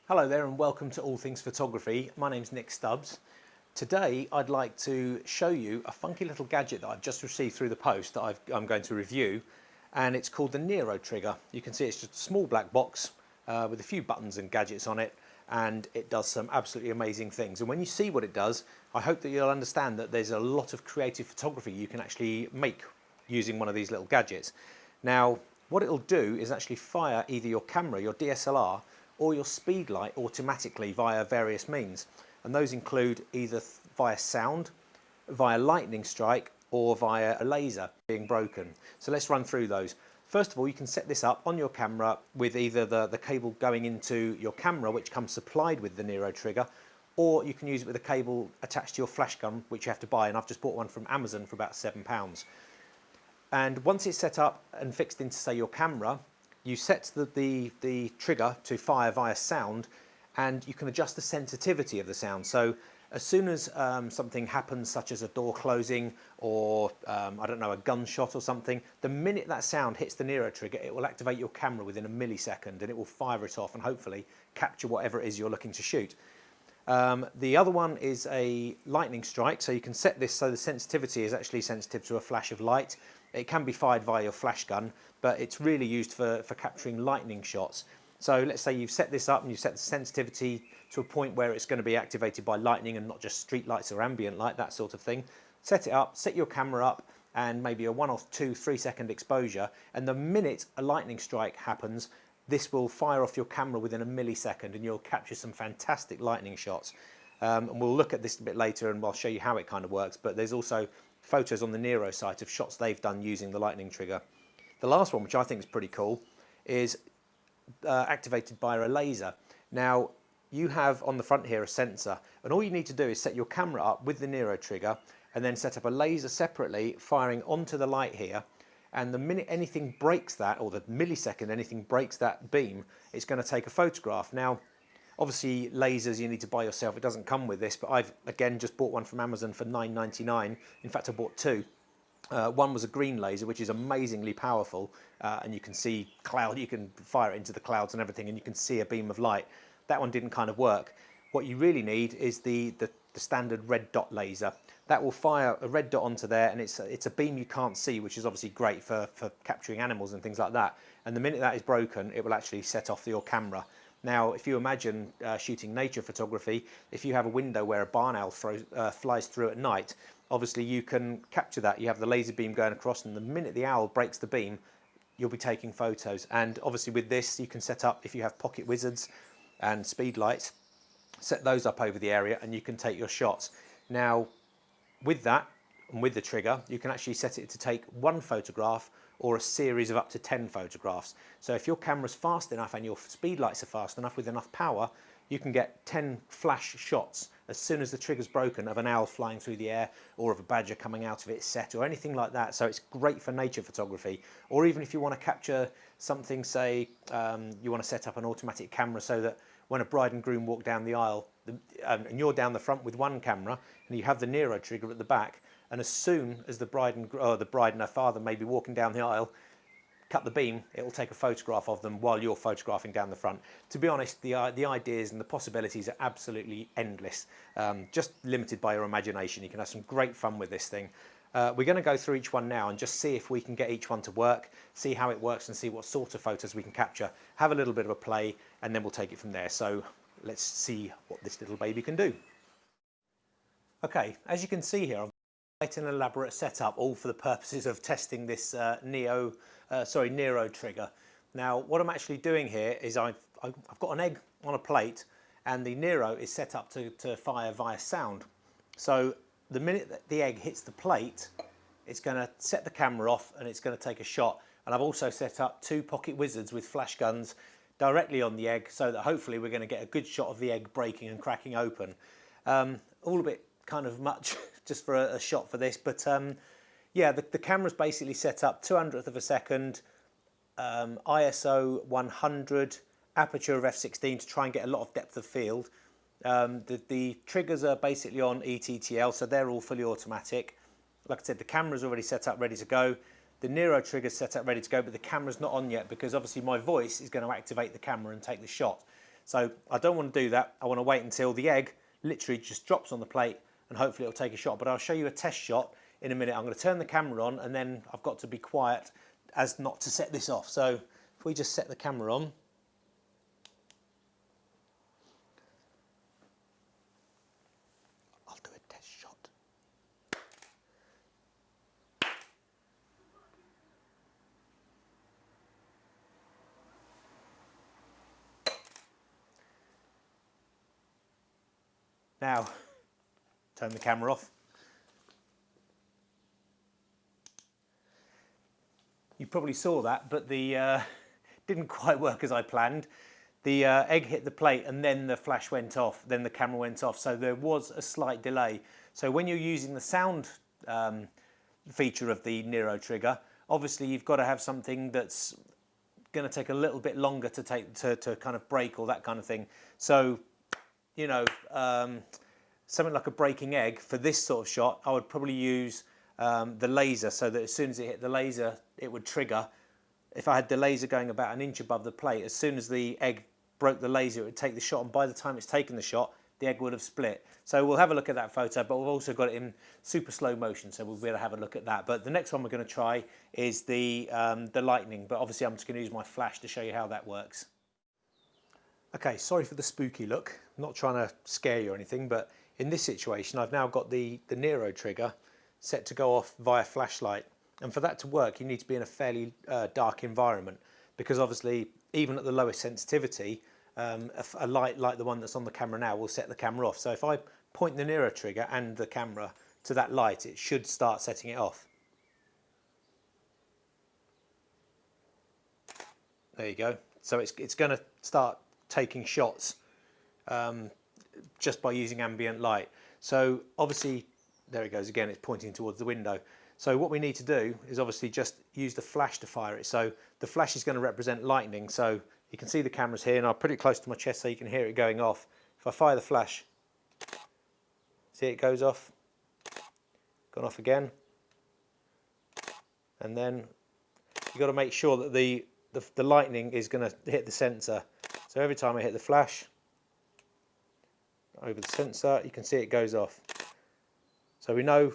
Hello there and welcome to All Things Photography. My name's Nick Stubbs. Today I'd like to show you a funky little gadget that I've just received through the post that I'm going to review, and it's called the Nero Trigger. You can see it's just a small black box with a few buttons and gadgets on it, and it does some absolutely amazing things. And when you see what it does, I hope that you'll understand that there's a lot of creative photography you can actually make using one of these little gadgets. Now, what it'll do is actually fire either your camera, your DSLR, or your speedlight automatically via various means. And those include either via sound, via lightning strike, or via a laser being broken. So let's run through those. First of all, you can set this up on your camera with either the cable going into your camera, which comes supplied with the Nero Trigger, or you can use it with a cable attached to your flash gun, which you have to buy, and I've just bought one from Amazon for about £7. And once it's set up and fixed into, say, your camera, you set the trigger to fire via sound, and you can adjust the sensitivity of the sound. So as soon as something happens, such as a door closing or I don't know, a gunshot or something, the minute that sound hits the Nero Trigger, it will activate your camera within a millisecond, and it will fire it off and hopefully capture whatever it is you're looking to shoot. The other one is a lightning strike, so you can set this so the sensitivity is actually sensitive to a flash of light. It can be fired via your flash gun, but it's really used for capturing lightning shots. So let's say you've set this up and you've set the sensitivity to a point where it's going to be activated by lightning and not just street lights or ambient light, that sort of thing. Set it up, set your camera up, and maybe a 1 or 2, 3 second exposure, and the minute a lightning strike happens, this will fire off your camera within a millisecond and you'll capture some fantastic lightning shots. And we'll look at this a bit later and I'll show you how it kind of works, but there's also photos on the Nero site of shots they've done using the lightning trigger. The last one, which I think is pretty cool, is activated by a laser. Now, you have on the front here a sensor, and all you need to do is set your camera up with the Nero Trigger and then set up a laser separately firing onto the light here, and the minute anything breaks that, or the millisecond anything breaks that beam, it's going to take a photograph. Now, obviously lasers you need to buy yourself, it doesn't come with this, but I've again just bought one from Amazon for £9.99. In fact, I bought two. One was a green laser, which is amazingly powerful, and you can see cloud, you can fire it into the clouds and everything, and you can see a beam of light. That one didn't kind of work. What you really need is the standard red dot laser. That will fire a red dot onto there, and it's a beam you can't see, which is obviously great for capturing animals and things like that. And the minute that is broken, it will actually set off your camera. Now, if you imagine shooting nature photography, if you have a window where a barn owl flies through at night, obviously you can capture that. You have the laser beam going across, and the minute the owl breaks the beam, you'll be taking photos. And obviously with this, you can set up, if you have pocket wizards and speedlights, set those up over the area and you can take your shots. Now, with that, and with the trigger, you can actually set it to take one photograph or a series of up to 10 photographs. So if your camera's fast enough and your speedlights are fast enough with enough power, you can get 10 flash shots as soon as the trigger's broken of an owl flying through the air, or of a badger coming out of its set, or anything like that. So it's great for nature photography. Or even if you want to capture something, say you want to set up an automatic camera so that when a bride and groom walk down the aisle, and you're down the front with one camera and you have the Nero Trigger at the back, and as soon as the bride and her father may be walking down the aisle, cut the beam, it will take a photograph of them while you're photographing down the front. To be honest, the ideas and the possibilities are absolutely endless, just limited by your imagination. You can have some great fun with this thing. We're going to go through each one now and just see if we can get each one to work, see how it works and see what sort of photos we can capture, have a little bit of a play, and then we'll take it from there. So let's see what this little baby can do. Okay, as you can see here, I've quite an elaborate setup, all for the purposes of testing this Nero Trigger. Now, what I'm actually doing here is I've got an egg on a plate, and the Nero is set up to fire via sound. So the minute that the egg hits the plate, it's going to set the camera off and it's going to take a shot. And I've also set up 2 pocket wizards with flash guns directly on the egg, so that hopefully we're going to get a good shot of the egg breaking and cracking open. All a bit kind of much just for a shot for this, but yeah, the camera's basically set up 200th of a second, ISO 100, aperture of f/16 to try and get a lot of depth of field. The triggers are basically on ETTL, so they're all fully automatic. Like I said, the camera's already set up, ready to go. The Nero Trigger's set up, ready to go, but the camera's not on yet because obviously my voice is going to activate the camera and take the shot. So I don't want to do that. I want to wait until the egg literally just drops on the plate and hopefully it'll take a shot. But I'll show you a test shot in a minute. I'm going to turn the camera on and then I've got to be quiet as not to set this off. So if we just set the camera on. I'll do a test shot. Now, turn the camera off. You probably saw that, but the didn't quite work as I planned. The egg hit the plate and then the flash went off, then the camera went off, so there was a slight delay. So when you're using the sound feature of the Nero Trigger, obviously you've got to have something that's going to take a little bit longer to kind of break or that kind of thing. So, you know, something like a breaking egg for this sort of shot, I would probably use the laser, so that as soon as it hit the laser, it would trigger. If I had the laser going about an inch above the plate, as soon as the egg broke the laser, it would take the shot, and by the time it's taken the shot, the egg would have split. So we'll have a look at that photo, but we've also got it in super slow motion, so we'll be able to have a look at that. But the next one we're going to try is the lightning, but obviously I'm just going to use my flash to show you how that works. Okay, sorry for the spooky look. I'm not trying to scare you or anything, but in this situation, I've now got the Nero Trigger set to go off via flashlight. And for that to work, you need to be in a fairly dark environment, because obviously, even at the lowest sensitivity, a light like the one that's on the camera now will set the camera off. So if I point the Nero Trigger and the camera to that light, it should start setting it off. There you go. So it's going to start taking shots just by using ambient light. So obviously, there it goes again, it's pointing towards the window. So what we need to do is obviously just use the flash to fire it. So the flash is going to represent lightning. So you can see the cameras here, and I'll put it close to my chest so you can hear it going off. If I fire the flash, see it goes off, gone off again. And then you've got to make sure that the lightning is going to hit the sensor. So every time I hit the flash over the sensor, you can see it goes off. So we know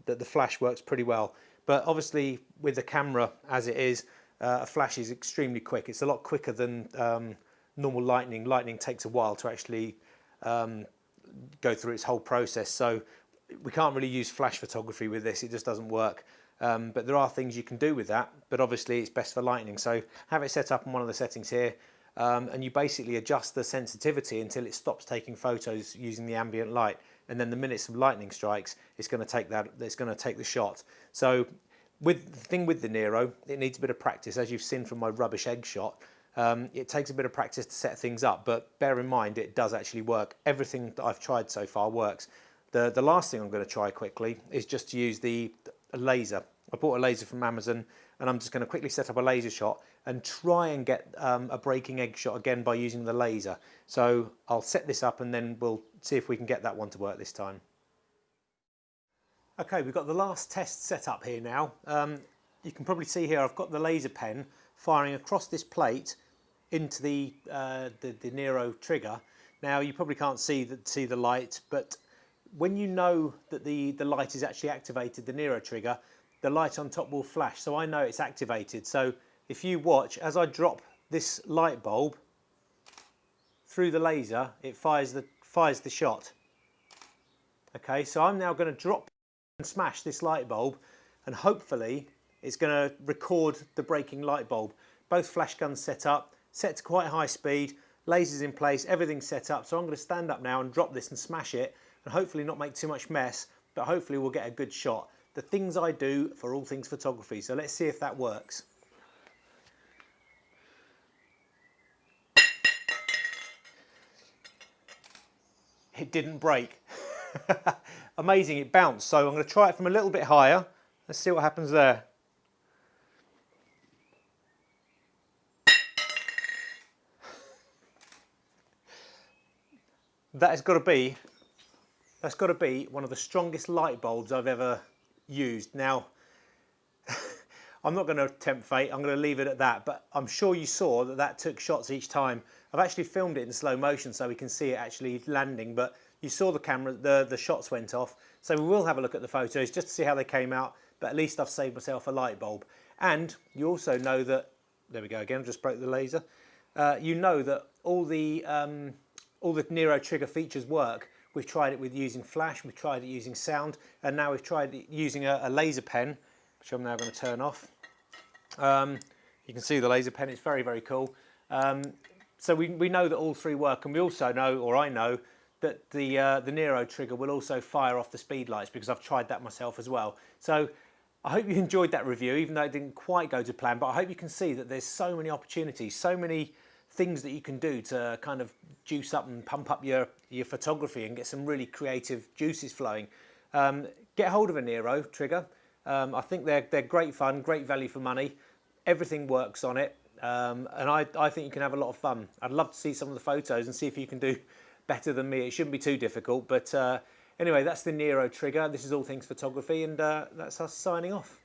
that the flash works pretty well, but obviously with the camera as it is, a flash is extremely quick. It's a lot quicker than normal lightning. Lightning takes a while to actually go through its whole process, so we can't really use flash photography with this. It just doesn't work. But there are things you can do with that, but obviously it's best for lightning. So have it set up in one of the settings here, and you basically adjust the sensitivity until it stops taking photos using the ambient light. And then the minute some lightning strikes, it's going to take the shot. So the thing with the Nero, it needs a bit of practice. As you've seen from my rubbish egg shot, it takes a bit of practice to set things up, but bear in mind it does actually work. Everything that I've tried so far works. The last thing I'm going to try quickly is just to use a laser. I bought a laser from Amazon, and I'm just going to quickly set up a laser shot and try and get a breaking egg shot again by using the laser. So I'll set this up and then we'll see if we can get that one to work this time. Okay, we've got the last test set up here now. You can probably see here I've got the laser pen firing across this plate into the Nero Trigger. Now you probably can't see the light, but when you know that the light is actually activated, the Nero Trigger, the light on top will flash, so I know it's activated. So if you watch, as I drop this light bulb through the laser, it fires the shot. Okay, so I'm now going to drop and smash this light bulb, and hopefully it's going to record the breaking light bulb. Both flash guns set up, set to quite high speed, lasers in place, everything's set up. So I'm going to stand up now and drop this and smash it, and hopefully not make too much mess, but hopefully we'll get a good shot. The things I do for all things photography. So let's see if that works. It didn't break. Amazing, it bounced. So I'm going to try it from a little bit higher. Let's see what happens there. That's got to be one of the strongest light bulbs I've ever used. Now, I'm not going to tempt fate, I'm going to leave it at that, but I'm sure you saw that that took shots each time. I've actually filmed it in slow motion so we can see it actually landing, but you saw the camera, the shots went off, so we will have a look at the photos just to see how they came out, but at least I've saved myself a light bulb. And you also know that, there we go again, I just broke the laser. You know that all the Nero Trigger features work. We've tried it with using flash, we've tried it using sound, and now we've tried it using a laser pen, which I'm now going to turn off. You can see the laser pen, it's very, very cool. So we know that all three work, and we also know, or I know, that the Nero Trigger will also fire off the speedlights, because I've tried that myself as well. So I hope you enjoyed that review, even though it didn't quite go to plan, but I hope you can see that there's so many opportunities, so many things that you can do to kind of juice up and pump up your photography and get some really creative juices flowing. Get hold of a Nero Trigger. I think they're great fun, great value for money. Everything works on it, and I think you can have a lot of fun. I'd love to see some of the photos and see if you can do better than me. It shouldn't be too difficult, but anyway, that's the Nero Trigger. This is All Things Photography, and that's us signing off.